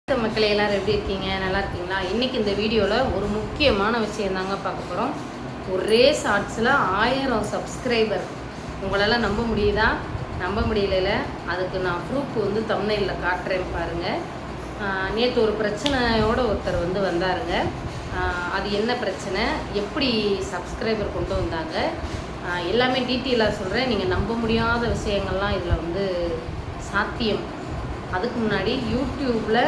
மக்களே எல்லாரும் எப்படி இருக்கீங்க? நல்லா இருக்கீங்களா? இன்றைக்கி இந்த வீடியோவில் ஒரு முக்கியமான விஷயம் தாங்க பார்க்க போகிறோம். ஒரே ஷார்ட்ஸில் 1000 சப்ஸ்கிரைபர். உங்களால் நம்ப முடியுதா? நம்ப முடியல. அதுக்கு நான் ப்ரூஃப் தம்ப்நெயிலில் காட்டுறேன் பாருங்கள். நேற்று ஒரு பிரச்சனையோட ஒருத்தர் வந்தாருங்க. அது என்ன பிரச்சனை, எப்படி சப்ஸ்கிரைபர் கொண்டு வந்தாங்க, எல்லாமே டீட்டெயிலாக சொல்கிறேன். நீங்கள் நம்ப முடியாத விஷயங்கள்லாம் இதில் சாத்தியம். அதுக்கு முன்னாடி யூடியூப்பில்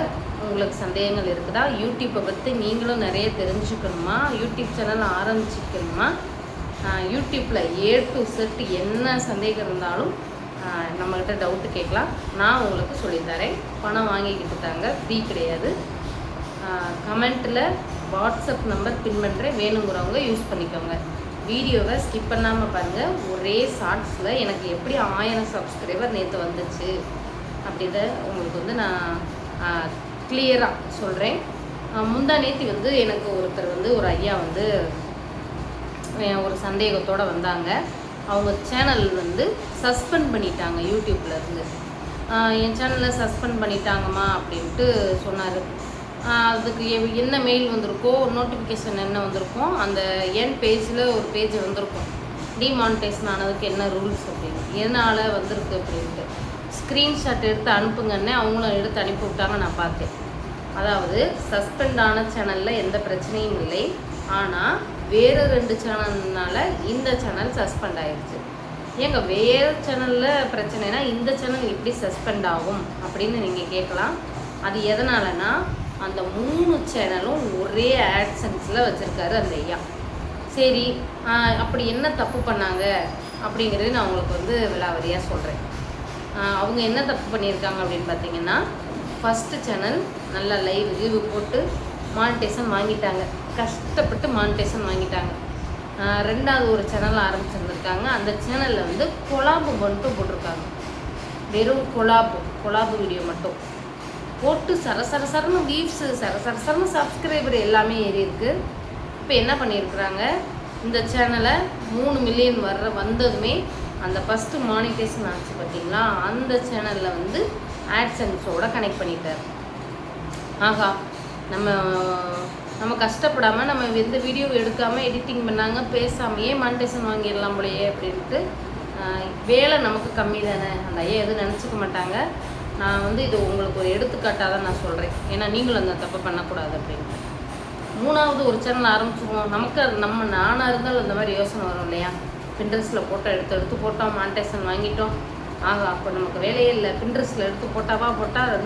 உங்களுக்கு சந்தேகங்கள் இருக்குதா? யூடியூப்பை பற்றி நீங்களும் நிறைய தெரிஞ்சுக்கணுமா? யூடியூப் சேனல் ஆரம்பிச்சிக்கணுமா? யூடியூப்பில் A to Z என்ன சந்தேகம் இருந்தாலும் நம்மக்கிட்ட டவுட்டு கேட்கலாம். நான் உங்களுக்கு சொல்லித்தரேன். பணம் வாங்கிக்கிட்டு தாங்க, ஃப்ரீ கிடையாது. கமெண்ட்டில் வாட்ஸ்அப் நம்பர் பின் பண்ணுறேன், வேணுங்கிறவங்க யூஸ் பண்ணிக்கோங்க. வீடியோவை ஸ்கிப் பண்ணாமல் பாருங்கள். ஒரே ஷார்ட்ஸில் எனக்கு எப்படி 1000 சப்ஸ்கிரைபர் நேற்று வந்துச்சு அப்படின்றத உங்களுக்கு நான் கிளியராக சொல்கிறேன். முந்தா நேற்று எனக்கு ஒருத்தர் ஒரு ஐயா ஒரு சந்தேகத்தோடு வந்தாங்க. அவங்க சேனல் சஸ்பெண்ட் பண்ணிட்டாங்க யூடியூப்லேருந்து. என் சேனலில் சஸ்பெண்ட் பண்ணிட்டாங்கம்மா அப்படின்ட்டு சொன்னார். அதுக்கு என்ன மெயில் வந்திருக்கோ, நோட்டிஃபிகேஷன் என்ன வந்திருக்கோ, அந்த என் பேஜில் ஒரு பேஜ் வந்திருக்கும், டிமானிட்டைசேஷன் ஆனதுக்கு என்ன ரூல்ஸ் அப்படின்னு, எதனால் வந்திருக்கு அப்படின்ட்டு ஸ்க்ரீன்ஷாட் எடுத்து அனுப்புங்கன்னே அவங்களும் எடுத்து அனுப்பி விட்டாங்க. நான் பார்த்தேன். அதாவது சஸ்பெண்ட் ஆன சேனலில் எந்த பிரச்சனையும் இல்லை, ஆனால் வேறு 2 சேனல்னால இந்த சேனல் சஸ்பெண்ட் ஆகிடுச்சு. ஏங்க வேறு சேனலில் பிரச்சனைனா இந்த சேனல் எப்படி சஸ்பெண்ட் ஆகும் அப்படின்னு நீங்கள் கேட்கலாம். அது எதனாலனா அந்த 3 சேனலும் ஒரே ஆட்சன்ஸில் வச்சுருக்காரு அந்த ஐயா. சரி, அப்படி என்ன தப்பு பண்ணாங்க அப்படிங்கிறது நான் உங்களுக்கு விலாவரியாக சொல்கிறேன். அவங்க என்ன தப்பு பண்ணியிருக்காங்க அப்படின்னு பார்த்தீங்கன்னா, ஃபஸ்ட்டு சேனல் நல்லா லைவ் ரிவ்யூ போட்டு மானிட்டேஷன் வாங்கிட்டாங்க, கஷ்டப்பட்டு மானிட்டேஷன் வாங்கிட்டாங்க. ரெண்டாவது ஒரு சேனல் ஆரம்பிச்சிருந்துருக்காங்க. அந்த சேனலில் கொலாபு மட்டும் போட்டிருக்காங்க. வெறும் கொலாபு வீடியோ மட்டும் போட்டு சரசரசரன்னு வியூஸு, சரசரசரன்னு சப்ஸ்கிரைபர் எல்லாமே ஏறி இருக்குது. இப்போ என்ன பண்ணியிருக்கிறாங்க, இந்த சேனலை 3 மில்லியன் வந்ததுமே அந்த ஃபஸ்ட்டு மானிட்டேஷன் ஆச்சு பார்த்தீங்களா, அந்த சேனலில் ஆட்சன்ஸோடு கனெக்ட் பண்ணிட்டார். ஆகா, நம்ம கஷ்டப்படாமல் நம்ம எந்த வீடியோ எடுக்காமல் எடிட்டிங் பண்ணாங்க, பேசாமையே மானிட்டேஷன் வாங்கிடலாம் போலையே அப்படின்ட்டு. வேலை நமக்கு கம்மி தானே, அந்த ஐயா எதுவும் நினச்சிக்க மாட்டாங்க. நான் இது உங்களுக்கு ஒரு எடுத்துக்காட்டாக தான் நான் சொல்கிறேன், ஏன்னா நீங்களும் அந்த தப்பை பண்ணக்கூடாது அப்படின்ட்டு. 3வது ஒரு சேனல் ஆரம்பிச்சிருவோம். நானாக இருந்தாலும் அந்த மாதிரி யோசனை வரும் இல்லையா? பின்ட்ரெஸ்ட்டில் ஃபோட்டோ எடுத்து போட்டோம், மானிட்டேஷன் வாங்கிட்டோம். ஆகா, அப்போ நமக்கு வேலையே இல்லை, பின்ட்ரெஸ்ட்டில் எடுத்து போட்டால்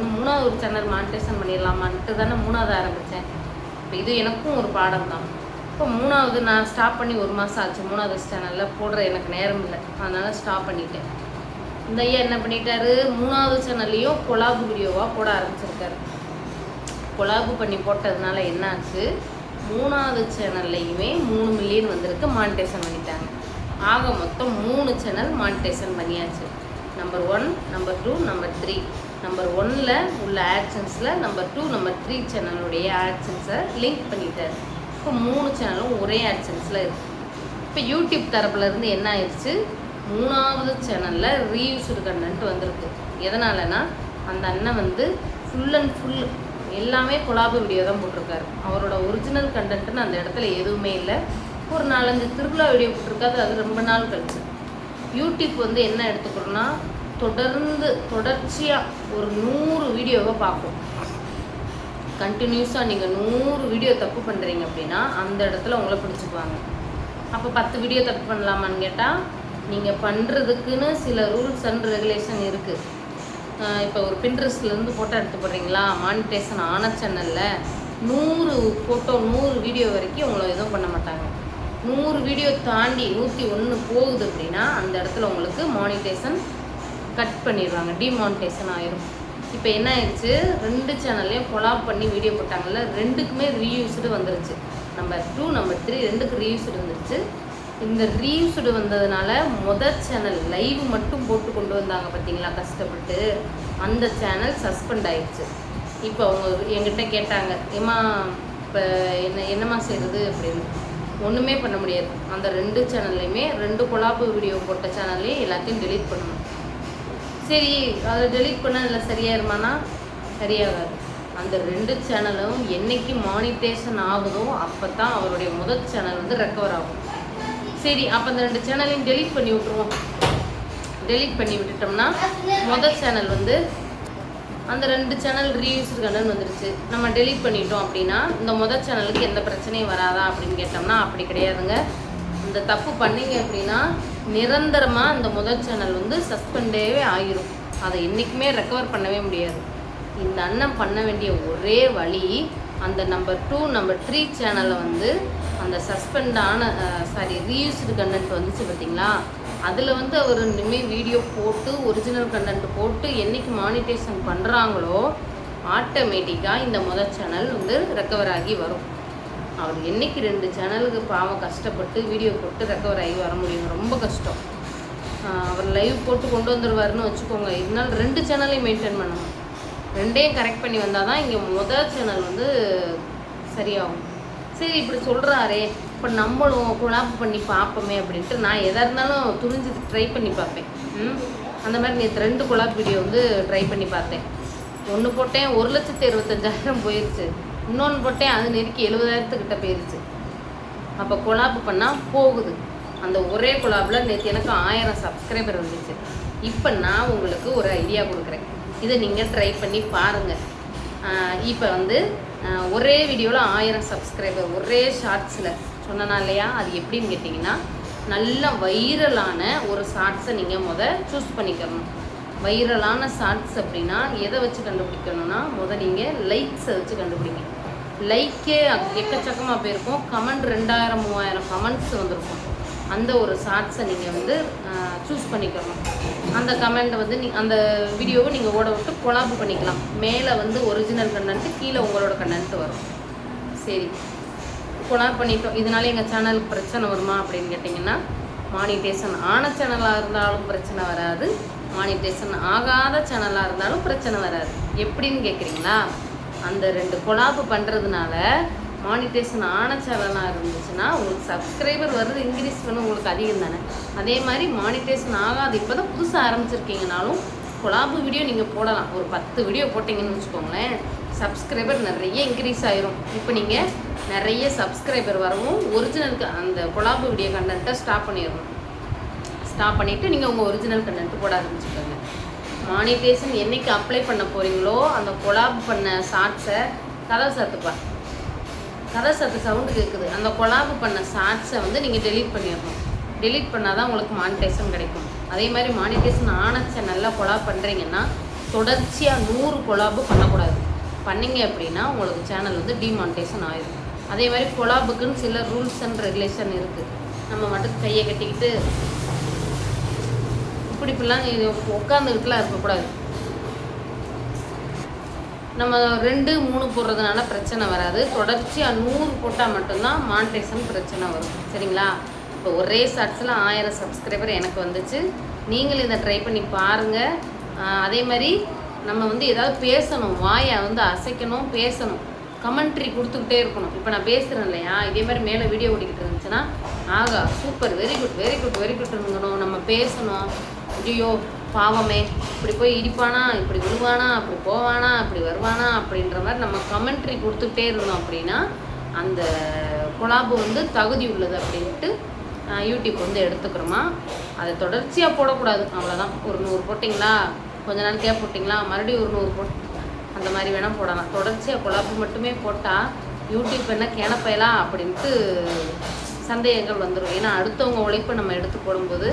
3வது ஒரு சேனல் மானிட்டேஷன் பண்ணிடலாமான்ட்டு தானே 3வது ஆரம்பித்தேன். இப்போ இது எனக்கும் ஒரு பாடம் தான். இப்போ 3வது நான் ஸ்டாப் பண்ணி 1 மாதம் ஆச்சு. 3வது சேனலில் போடுற எனக்கு நேரம் இல்லை, அதனால் ஸ்டாப் பண்ணிட்டேன். இந்த ஐயா என்ன பண்ணிட்டாரு, 3வது சேனல்லையும் கொலாபு வீடியோவாக போட ஆரம்பிச்சிருக்காரு. கொலாபு பண்ணி போட்டதுனால என்னாச்சு, 3வது சேனல்லையுமே 3 மில்லியன் வந்திருக்கு, மானிட்டேஷன் பண்ணிட்டாங்க. ஆக மொத்தம் 3 சேனல் மானிட்டேஷன் பண்ணியாச்சு. Number 1, number 2, number 3. நம்பர் 1ல் உள்ள ஆட்சன்ஸில் நம்பர் 2, நம்பர் 3 சேனலுடைய ஆட்சன்ஸை லிங்க் பண்ணிட்டார். இப்போ 3 சேனலும் ஒரே ஆட்சன்ஸில் இருக்குது. இப்போ யூடியூப் தரப்புலேருந்து என்ன ஆயிடுச்சு, 3வது சேனலில் ரீயூஸ்டு கண்டென்ட் வந்திருக்கு. எதனாலனா அந்த அண்ணன் ஃபுல் அண்ட் ஃபுல் எல்லாமே கொலாபு வீடியோ தான் போட்டிருக்காரு. அவரோட ஒரிஜினல் கண்டென்ட்னு அந்த இடத்துல எதுவுமே இல்லை. ஒரு 4-5 திருவிழா வீடியோ போட்டிருக்காது, அது ரொம்ப நாள் கழிச்சு. யூடியூப் என்ன எடுத்துக்கணும்னா, தொடர்ச்சியாக ஒரு 100 வீடியோவை பார்க்கும். கண்டினியூஸாக நீங்கள் 100 வீடியோ தப்பு பண்ணுறீங்க அப்படின்னா அந்த இடத்துல உங்களை பிடிச்சிக்குவாங்க. அப்போ 10 வீடியோ தப்பு பண்ணலாமான்னு கேட்டால், நீங்கள் பண்ணுறதுக்குன்னு சில ரூல்ஸ் அண்ட் ரெகுலேஷன் இருக்குது. இப்போ ஒரு பின்ட்ரெஸ்ட்லேருந்து ஃபோட்டோ எடுத்து போடுறீங்களா, மானிட்டேஷன் ஆன சேனலில் 100 ஃபோட்டோ 100 வீடியோ வரைக்கும் உங்களை எதுவும் பண்ண மாட்டாங்க. 100 வீடியோ தாண்டி 101 போகுது அப்படின்னா அந்த இடத்துல உங்களுக்கு மானிட்டேஷன் கட் பண்ணிடுவாங்க, டிமானிட்டேஷன் ஆயிரும். இப்போ என்ன ஆயிடுச்சு, 2 சேனல்லையும் கொலாப் பண்ணி வீடியோ போட்டாங்கல்ல, 2க்குமே ரீயூஸ்டு வந்துருச்சு. நம்பர் 2, நம்பர் 3 2க்கு ரீயூஸ்டு வந்துருச்சு. இந்த ரீயூஸ்டு வந்ததுனால சேனல் லைவ் மட்டும் போட்டு கொண்டு வந்தாங்க பார்த்தீங்களா கஷ்டப்பட்டு, அந்த சேனல் சஸ்பெண்ட் ஆயிடுச்சு. இப்போ அவங்க என்கிட்ட கேட்டாங்க, ஏம்மா இப்போ என்னம்மா செய்கிறது அப்படின்னு. ஒன்றுமே பண்ண முடியாது. அந்த 2 சேனல்லையுமே 2 கொலாபு வீடியோ போட்ட சேனல்லையும் எல்லாத்தையும் டெலீட் பண்ணணும். சரி, அதை டெலீட் பண்ணால் அதில் சரியாயிருமானா சரியாகாது. அந்த 2 சேனலும் என்னைக்கு மானிட்டேஷன் ஆகுதோ அப்போ தான் அவருடைய முதல் சேனல் வந்து ரெக்கவர் ஆகும். சரி, அப்போ அந்த 2 சேனலையும் டெலீட் பண்ணி விட்டுருவோம். டெலீட் பண்ணி விட்டுட்டோம்னா முதல் சேனல் வந்து அந்த 2 சேனல் ரீயூஸ்டு கண்டென்ட் வந்துருச்சு. நம்ம டெலீட் பண்ணிட்டோம் அப்படின்னா இந்த முதல் சேனலுக்கு எந்த பிரச்சனையும் வராதா அப்படின்னு கேட்டோம்னா அப்படி கிடையாதுங்க. இந்த தப்பு பண்ணிங்க அப்படின்னா நிரந்தரமாக இந்த முதல் சேனல் வந்து சஸ்பெண்டே ஆகிரும். அதை என்றைக்குமே ரெக்கவர் பண்ணவே முடியாது. இந்த அண்ணன் பண்ண வேண்டிய ஒரே வழி அந்த நம்பர் 2 நம்பர் 3 சேனலை வந்து அந்த சஸ்பெண்டான ரீயூஸ்டு கண்டென்ட் வந்துச்சு பார்த்தீங்களா, அதில் வந்து அவர் இனிமேல் வீடியோ போட்டு ஒரிஜினல் கண்டென்ட் போட்டு என்றைக்கு மானிட்டேஷன் பண்ணுறாங்களோ ஆட்டோமேட்டிக்காக இந்த முதல் சேனல் வந்து ரெக்கவர் ஆகி வரும். அவர் என்றைக்கு 2 சேனலுக்கு பாவம் கஷ்டப்பட்டு வீடியோ போட்டு ரெக்கவர் ஆகி வர முடியும், ரொம்ப கஷ்டம். அவர் லைவ் போட்டு கொண்டு வந்துடுவாருன்னு வச்சுக்கோங்க. இதனால் 2 சேனலையும் மெயின்டைன் பண்ணணும். 2ஐயும் கரெக்ட் பண்ணி வந்தால் தான் இங்கே முதல் சேனல் வந்து சரியாகும். சரி, இப்படி சொல்கிறாரே, இப்போ நம்மளும் கொலாப் பண்ணி பார்ப்போமே அப்படின்ட்டு நான் எதாக இருந்தாலும் துணிஞ்சு ட்ரை பண்ணி பார்ப்பேன். அந்த மாதிரி நேற்று 2 கொலாப் வீடியோ வந்து ட்ரை பண்ணி பார்த்தேன். ஒன்று போட்டேன் 1,25,000 போயிடுச்சு. இன்னொன்று போட்டேன் அது நெருக்கி 70,000 போயிடுச்சு. அப்போ கொலாப் பண்ணால் போகுது. அந்த ஒரே கொலாபில் நேற்று எனக்கு 1000 சப்ஸ்கிரைபர் வந்துச்சு. இப்போ நான் உங்களுக்கு ஒரு ஐடியா கொடுக்குறேன், இதை நீங்கள் ட்ரை பண்ணி பாருங்கள். இப்போ வந்து ஒரே வீடியோவில் 1000 சப்ஸ்கிரைபர் ஒரே ஷார்ட்ஸில் சொன்னனா இல்லையா, அது எப்படின்னு கேட்டிங்கன்னா நல்ல வைரலான ஒரு ஷார்ட்ஸை நீங்கள் சூஸ் பண்ணிக்கணும். வைரலான ஷார்ட்ஸ் அப்படின்னா எதை வச்சு கண்டுபிடிக்கணும்னா நீங்கள் லைக்ஸை வச்சு கண்டுபிடிங்க. லைக்கே எக்கச்சக்கமாக போயிருக்கும், கமெண்ட் 2000-3000 கமெண்ட்ஸ் வந்திருக்கும். அந்த ஒரு ஷார்ட்ஸை நீங்கள் வந்து சூஸ் பண்ணிக்கணும். அந்த கமெண்ட்டை வந்து அந்த வீடியோவை நீங்கள் ஓட விட்டு கொலாப் பண்ணிக்கலாம். மேலே வந்து ஒரிஜினல் கண்டென்ட்டு, கீழே உங்களோட கண்டென்ட் வரும். சரி, கொலாப் பண்ணிட்டோம். இதனால எங்கள் சேனலுக்கு பிரச்சனை வருமா அப்படின்னு கேட்டிங்கன்னா மானிட்டேஷன் ஆன சேனலாக இருந்தாலும் பிரச்சனை வராது, மானிட்டேஷன் ஆகாத சேனலாக இருந்தாலும் பிரச்சனை வராது. எப்படின்னு கேட்குறீங்களா, அந்த 2 கொலாப் பண்ணுறதுனால மானிட்டேஷன் ஆன சேனலாக இருந்துச்சுன்னா உங்களுக்கு சப்ஸ்கிரைபர் வர்றது இன்க்ரீஸ் பண்ண உங்களுக்கு அதிகம் தானே. அதே மாதிரி மானிட்டேஷன் ஆகாது, இப்போ தான் புதுசாக ஆரம்பிச்சிருக்கீங்கனாலும் கொலாபு வீடியோ நீங்கள் போடலாம். ஒரு 10 வீடியோ போட்டிங்கன்னு வச்சுக்கோங்களேன், சப்ஸ்கிரைபர் நிறைய இன்க்ரீஸ் ஆயிரும். இப்போ நீங்கள் நிறைய சப்ஸ்கிரைபர் வரவும் ஒரிஜினலுக்கு அந்த கொலாபு வீடியோ கண்டென்ட்டை ஸ்டாப் பண்ணிடணும். ஸ்டாப் பண்ணிவிட்டு நீங்கள் உங்கள் ஒரிஜினல் கண்டென்ட் போட ஆரம்பிச்சுக்கோங்க. மானிட்டேஷன் என்றைக்கு அப்ளை பண்ண போகிறீங்களோ அந்த கொலாப் பண்ண ஷார்ட்ஸை கதை சத்து சவுண்டு கேட்குது, அந்த கொலாப் பண்ண ஷார்ட்ஸை வந்து நீங்கள் டெலீட் பண்ணிடணும். டெலீட் பண்ணால் தான் உங்களுக்கு மானிட்டேஷன் கிடைக்கும். அதே மாதிரி மானிட்டேஷன் ஆன சேனலில் கொலாப் பண்ணுறீங்கன்னா தொடர்ச்சியாக 100 கொலாபு பண்ணக்கூடாது. பண்ணிங்க அப்படின்னா உங்களுக்கு சேனல் வந்து டிமானிட்டேஷன் ஆயிடும். அதே மாதிரி கொலாபுக்குன்னு சில ரூல்ஸ் அண்ட் ரெகுலேஷன் இருக்குது. நம்ம மட்டும் கையை கட்டிக்கிட்டு இப்படிலாம் உட்காந்துக்கிட்டுலாம் இருக்கக்கூடாது. நம்ம 2-3 போடுறதுனால பிரச்சனை வராது. தொடர்ச்சியாக 100 போட்டால் மட்டும்தான் மானிட்டேஷன் பிரச்சனை வரும். சரிங்களா, இப்போ ஒரே ஷார்ட்ஸில் 1000 சப்ஸ்கிரைபர் எனக்கு வந்துச்சு. நீங்களும் இதை ட்ரை பண்ணி பாருங்கள். அதே மாதிரி நம்ம வந்து ஏதாவது பேசணும், வாயை வந்து அசைக்கணும், பேசணும், கமெண்ட்ரி கொடுத்துக்கிட்டே இருக்கணும். இப்போ நான் பேசுகிறேன் இல்லையா, இதே மாதிரி மேலே வீடியோ ஓடிக்கிட்டு இருந்துச்சுன்னா ஆகா super, very good very good very குட்ங்கணும். நம்ம பேசணும். ஐயோ பாவமே, இப்படி போய் இடிப்பானா, இப்படி விழுவானா, அப்படி போவானா, அப்படி வருவானா அப்படின்ற மாதிரி நம்ம கமெண்ட்ரி கொடுத்துக்கிட்டே இருந்தோம் அப்படின்னா அந்த கொலாபு வந்து தகுதி உள்ளது அப்படின்ட்டு யூடியூப் வந்து எடுத்துக்கிறோமா. அதை தொடர்ச்சியாக போடக்கூடாது, அவ்வளோதான். ஒரு 100 போட்டிங்களா, கொஞ்ச நாள் கேப் போட்டிங்களா, மறுபடியும் ஒரு 100 அந்த மாதிரி வேணால் போடலாம். தொடர்ச்சியாக கொலாபு மட்டுமே போட்டால் யூடியூப் என்ன கேனப்பயலா அப்படின்ட்டு சந்தேகங்கள் வந்துடும். ஏன்னா அடுத்தவங்க உழைப்பை நம்ம எடுத்து போடும்போது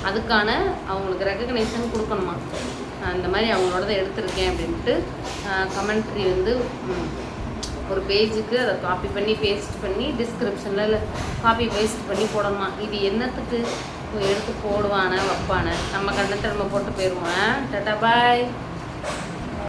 அதுக்கான அவங்களுக்கு ரெக்கக்னைசேஷன் கொடுக்கணுமா. இந்த மாதிரி அவங்களோட எடுத்திருக்கேன் அப்படின்ட்டு கமெண்ட்ரி வந்து ஒரு பேஜுக்கு அதை காப்பி பண்ணி பேஸ்ட் பண்ணி டிஸ்கிரிப்ஷனில் காப்பி பேஸ்ட் பண்ணி போடணுமா. இது என்னத்துக்கு எடுத்து போடுவானே வைப்பானே, நம்ம கண்டத்தை நம்ம போட்டு போயிடுவோம். டாடா பாய்.